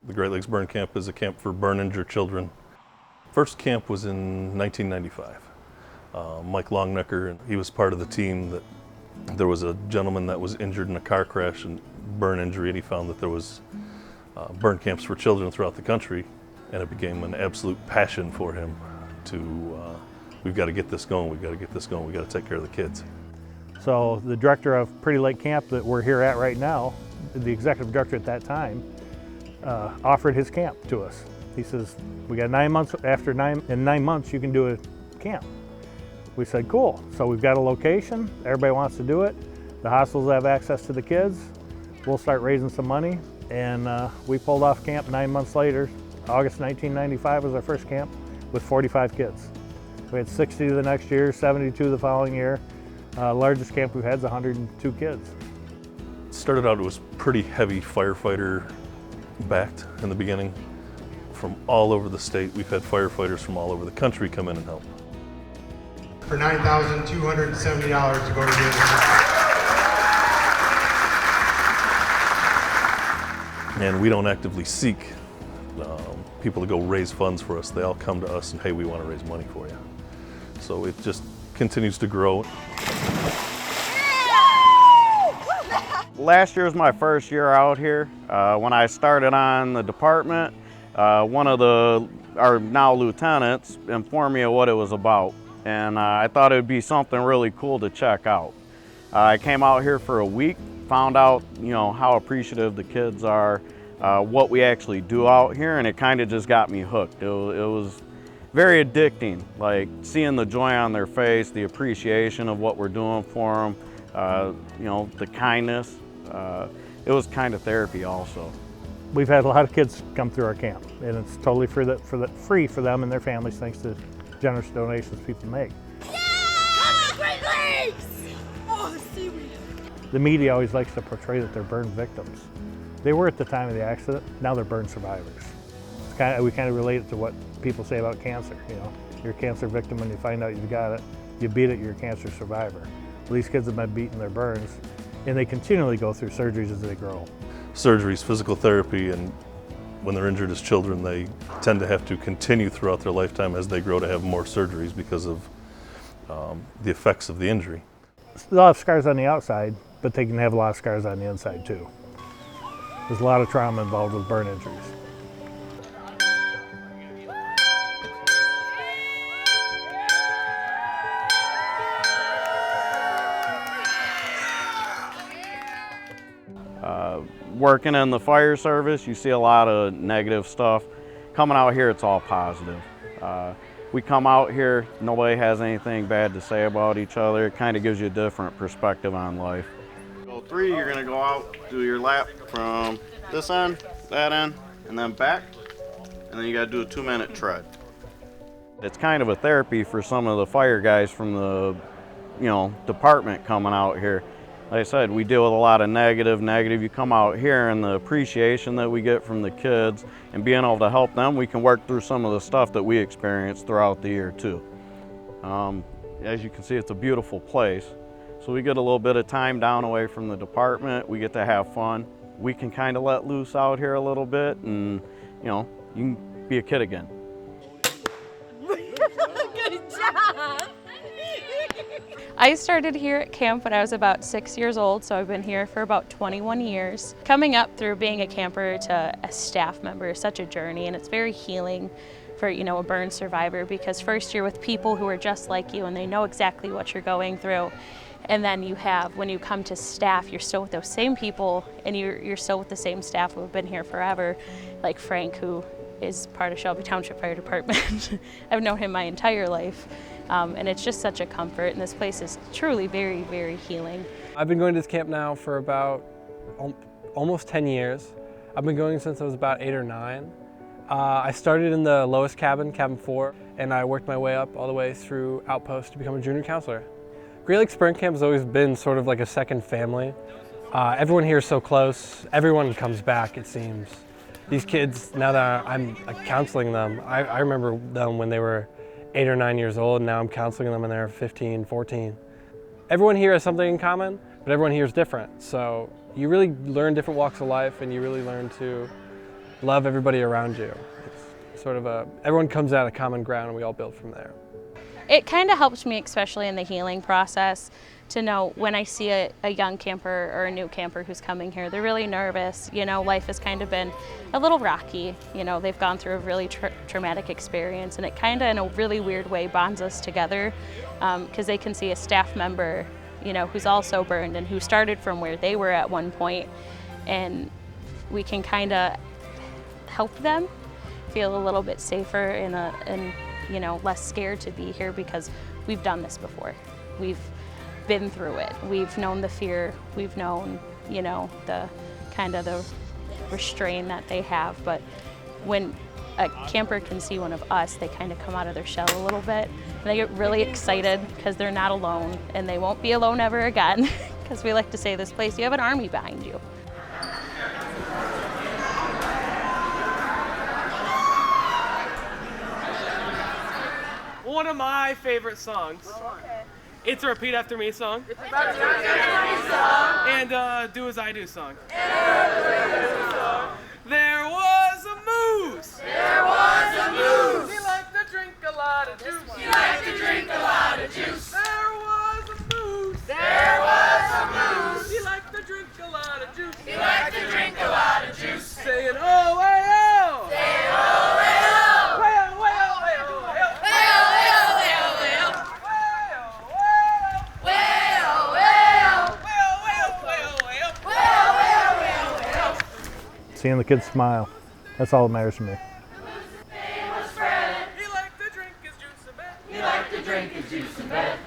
The Great Lakes Burn Camp is a camp for burn-injured children. First camp was in 1995. Mike Longnecker, he was part of the team that there was a gentleman that was injured in a car crash and burn injury, and he found that there was burn camps for children throughout the country, and it became an absolute passion for him to, we've got to get this going, we've got to get this going, we've got to take care of the kids. So the director of Pretty Lake Camp that we're here at right now, the executive director at that time, offered his camp to us. He says, we got 9 months, in 9 months you can do a camp. We said, cool. So we've got a location, everybody wants to do it. The hospitals have access to the kids. We'll start raising some money. And we pulled off camp 9 months later. August 1995 was our first camp with 45 kids. We had 60 the next year, 72 the following year. Largest camp we've had is 102 kids. It started out, it was pretty heavy firefighter backed in the beginning. From all over the state, we've had firefighters from all over the country come in and help. For $9,270 to go to the And we don't actively seek people to go raise funds for us. They all come to us and, hey, we want to raise money for you. So it just continues to grow. Last year was my first year out here. When I started on the department, one of our now lieutenants informed me of what it was about, and I thought it would be something really cool to check out. I came out here for a week, found out, how appreciative the kids are, what we actually do out here, and it kind of just got me hooked. It was very addicting, like seeing the joy on their face, the appreciation of what we're doing for them, the kindness. It was kind of therapy also. We've had a lot of kids come through our camp, and it's totally free for them and their families thanks to generous donations people make. Yeah! Come on, Great Lakes! Oh, the seaweed. The media always likes to portray that they're burn victims. They were at the time of the accident, now they're burn survivors. We kind of relate it to what people say about cancer. You're a cancer victim when you find out you've got it. You beat it, you're a cancer survivor. Well, these kids have been beating their burns, and they continually go through surgeries as they grow. Surgeries, physical therapy, and when they're injured as children, they tend to have to continue throughout their lifetime as they grow to have more surgeries because of the effects of the injury. They'll have scars on the outside, but they can have a lot of scars on the inside too. There's a lot of trauma involved with burn injuries. Working in the fire service, you see a lot of negative stuff. Coming out here, it's all positive. We come out here, nobody has anything bad to say about each other. It kind of gives you a different perspective on life. Go 3, you're gonna go out, do your lap from this end, that end, and then back, and then you gotta do a 2-minute tread. It's kind of a therapy for some of the fire guys from the, department coming out here. Like I said, we deal with a lot of negative. You come out here and the appreciation that we get from the kids and being able to help them, we can work through some of the stuff that we experience throughout the year too. As you can see, it's a beautiful place. So we get a little bit of time down away from the department. We get to have fun. We can kind of let loose out here a little bit and, you can be a kid again. Good job! I started here at camp when I was about 6 years old, so I've been here for about 21 years. Coming up through being a camper to a staff member is such a journey, and it's very healing for a burn survivor, because first you're with people who are just like you and they know exactly what you're going through. And then when you come to staff, you're still with those same people, and you're still with the same staff who have been here forever, like Frank, who is part of Shelby Township Fire Department. I've known him my entire life. And it's just such a comfort, and this place is truly very, very healing. I've been going to this camp now for about almost 10 years. I've been going since I was about 8 or 9. I started in the lowest cabin, cabin 4, and I worked my way up all the way through outpost to become a junior counselor. Great Lakes Burn Camp has always been sort of like a second family. Everyone here is so close. Everyone comes back, it seems. These kids, now that I'm counseling them, I remember them when they were 8 or 9 years old, and now I'm counseling them when they're 15, 14. Everyone here has something in common, but everyone here is different. So you really learn different walks of life, and you really learn to love everybody around you. It's sort of everyone comes out of common ground and we all build from there. It kind of helps me, especially in the healing process, to know when I see a young camper or a new camper who's coming here, they're really nervous. You know, life has kind of been a little rocky. You know, they've gone through a really traumatic experience, and it kind of, in a really weird way, bonds us together because they can see a staff member, you know, who's also burned and who started from where they were at one point, and we can kind of help them feel a little bit safer and you know, less scared to be here because we've done this before. We've been through it. We've known the fear. We've known, you know, the kind of the restraint that they have. But when a camper can see one of us, they kind of come out of their shell a little bit. And they get really excited because they're not alone, and they won't be alone ever again. Because we like to say this place, you have an army behind you. One of my favorite songs. It's a Repeat After Me song. And Do As I Do song. There was a moose. There was a moose. He liked to drink a lot of juice. He liked to drink a lot of juice. There was a moose. There was a moose. He liked to drink a lot of juice. He liked to drink a lot of juice. Saying, oh, way, oh. Say oh, way oh. Way, oh, way, oh, way, oh, way, oh. Way oh, way oh, way oh, way oh. Way oh, way oh. Way, oh, way, oh, way, oh, way, oh. Way oh, way oh, way oh, way oh. Seeing the kids smile, that's all that matters to me. Name was Fred. He liked to drink his juice in bed. He liked to drink his juice in bed.